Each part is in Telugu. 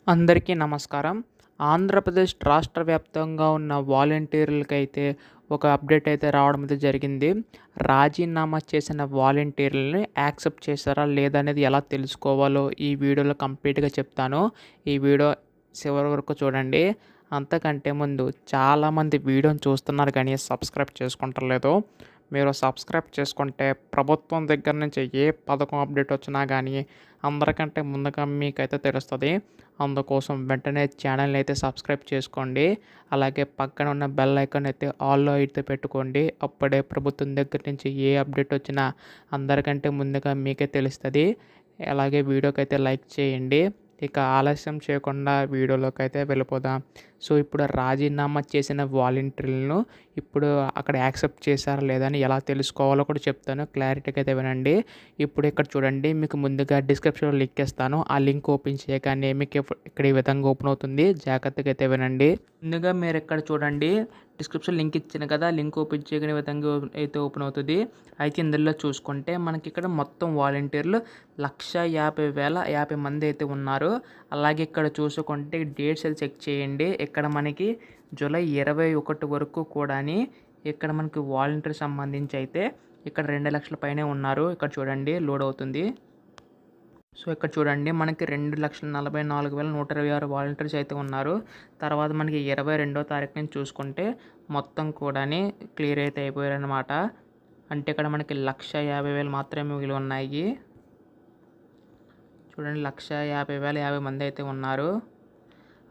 అందరికీ నమస్కారం. ఆంధ్రప్రదేశ్ రాష్ట్ర వ్యాప్తంగా ఉన్న వాలంటీర్లకైతే ఒక అప్డేట్ అయితే రావడం అయితే జరిగింది. రాజీనామా చేసిన వాలంటీర్లని యాక్సెప్ట్ చేశారా లేదా అనేది ఎలా తెలుసుకోవాలో ఈ వీడియోలో కంప్లీట్‌గా చెప్తాను. ఈ వీడియో చివరి వరకు చూడండి. అంతకంటే ముందు చాలామంది వీడియోని చూస్తున్నారు కానీ సబ్స్క్రైబ్ చేసుకుంటలేదు. మీరు సబ్స్క్రైబ్ చేసుకుంటే ప్రభుత్వం దగ్గర నుంచి ఏ పథకం అప్డేట్ వచ్చినా కానీ అందరికంటే ముందుగా మీకైతే తెలుస్తది. అందుకోసం వెంటనే ఛానల్‌ని అయితే సబ్స్క్రైబ్ చేసుకోండి. అలాగే పక్కన ఉన్న బెల్ ఐకాన్ అయితే ఆల్‌లో అయితే పెట్టుకోండి. అప్పుడే ప్రభుత్వం దగ్గర నుంచి ఏ అప్డేట్ వచ్చినా అందరికంటే ముందుగా మీకే తెలుస్తది. అలాగే వీడియోకైతే లైక్ చేయండి. ఇక ఆలస్యం చేయకుండా వీడియోలోకైతే వెళ్ళిపోదాం. సో, ఇప్పుడు రాజీనామా చేసిన వాలంటీర్లను ఇప్పుడు అక్కడ యాక్సెప్ట్ చేశారా లేదా అని ఎలా తెలుసుకోవాలో కూడా చెప్తాను. క్లారిటీగా అయితే వినండి. ఇప్పుడు ఇక్కడ చూడండి, మీకు ముందుగా డిస్క్రిప్షన్‌లో లింక్ ఇస్తాను. ఆ లింక్ ఓపెన్ చేయగానే మీకు ఇక్కడ ఈ విధంగా ఓపెన్ అవుతుంది. జాగ్రత్తగా అయితే వినండి. ముందుగా మీరు ఇక్కడ చూడండి, డిస్క్రిప్షన్ లింక్ ఇచ్చాను కదా, లింక్ ఓపెన్ చేయగానే విధంగా అయితే ఓపెన్ అవుతుంది. అయితే ఇందులో చూసుకుంటే మనకి ఇక్కడ మొత్తం వాలంటీర్లు 1,50,050 మంది అయితే ఉన్నారు. అలాగే ఇక్కడ చూసుకుంటే డేట్స్ అయితే చెక్ చేయండి. ఇక్కడ మనకి జూలై 21 వరకు కూడాని ఇక్కడ మనకి వాలంటీర్ సంబంధించి అయితే ఇక్కడ 2,00,000 పైనే ఉన్నారు. ఇక్కడ చూడండి లోడ్ అవుతుంది. సో, ఇక్కడ చూడండి మనకి 2,44,126 వాలంటీర్స్ అయితే ఉన్నారు. తర్వాత మనకి 22వ తారీఖు నుంచి చూసుకుంటే మొత్తం కూడాని క్లియర్ అయితే అయిపోయారనమాట. అంటే ఇక్కడ మనకి 1,50,000 మాత్రమే మిగిలి ఉన్నాయి. చూడండి 1,50,050 మంది అయితే ఉన్నారు.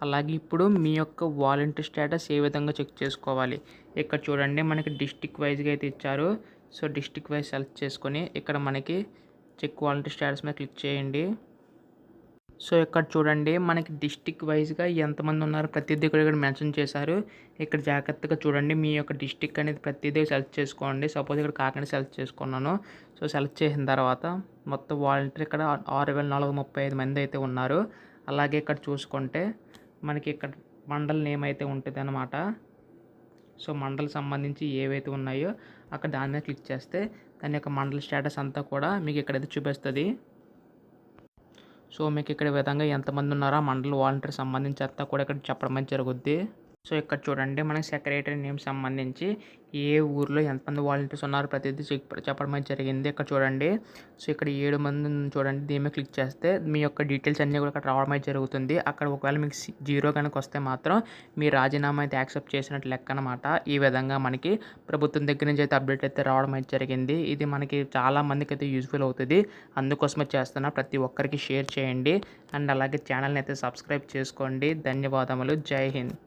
అలాగే ఇప్పుడు మీ యొక్క వాలంటీర్ స్టేటస్ ఏ విధంగా చెక్ చేసుకోవాలి. ఇక్కడ చూడండి మనకి డిస్ట్రిక్ట్ వైజ్‌గా అయితే ఇచ్చారు. సో, డిస్ట్రిక్ట్ వైజ్ సెలెక్ట్ చేసుకొని ఇక్కడ మనకి చెక్ వాలంటీర్ స్టేటస్ మీద క్లిక్ చేయండి. సో, ఇక్కడ చూడండి మనకి డిస్ట్రిక్ట్ వైజ్‌గా ఎంతమంది ఉన్నారో ప్రతిదీ కూడా ఇక్కడ మెన్షన్ చేశారు. ఇక్కడ జాగ్రత్తగా చూడండి, మీ యొక్క డిస్ట్రిక్ట్ అనేది ప్రతిదీ సెలెక్ట్ చేసుకోండి. సపోజ్ ఇక్కడ కాకినాడ సెలెక్ట్ చేసుకున్నాను. సో, సెలెక్ట్ చేసిన తర్వాత మొత్తం వాలంటీర్ ఇక్కడ 6,435 మంది అయితే ఉన్నారు. అలాగే ఇక్కడ చూసుకుంటే మనకి ఇక్కడ మండల్ నేమ్ అయితే ఉంటదనమాట. సో, మండల్ సంబంధించి ఏవైతే ఉన్నాయో అక్కడ దాని మీద క్లిక్ చేస్తే దాని యొక్క మండల్ స్టేటస్ అంతా కూడా మీకు ఇక్కడైతే చూపిస్తది. సో, మీకు ఇక్కడ ఈ విధంగా ఎంతమంది ఉన్నారో ఆ మండల వాలంటీర్ సంబంధించి అంతా కూడా ఇక్కడ చెప్పడం అనేది జరుగుద్ది. సో, ఇక్కడ చూడండి మనకి సెక్రటరీ నేమ్ సంబంధించి ఏ ఊర్లో ఎంతమంది వాలంటీర్స్ ఉన్నారో ప్రతిదీ చెప్పడం అయితే జరిగింది. ఇక్కడ చూడండి. సో, ఇక్కడ 7 మంది చూడండి, దీని మీద క్లిక్ చేస్తే మీ యొక్క డీటెయిల్స్ అన్నీ కూడా అక్కడ రావడం అయితే జరుగుతుంది. అక్కడ ఒకవేళ మీకు 0 కనుక వస్తే మాత్రం మీ రాజీనామా అయితే యాక్సెప్ట్ చేసినట్టు లెక్క అనమాట. ఈ విధంగా మనకి ప్రభుత్వం దగ్గర నుంచి అయితే అప్డేట్ అయితే రావడం అయితే జరిగింది. ఇది మనకి చాలా మందికి అయితే యూజ్ఫుల్ అవుతుంది. అందుకోసమే చేస్తున్నా. ప్రతి ఒక్కరికి షేర్ చేయండి అండ్ అలాగే ఛానల్ని అయితే సబ్స్క్రైబ్ చేసుకోండి. ధన్యవాదములు. జై హింద్.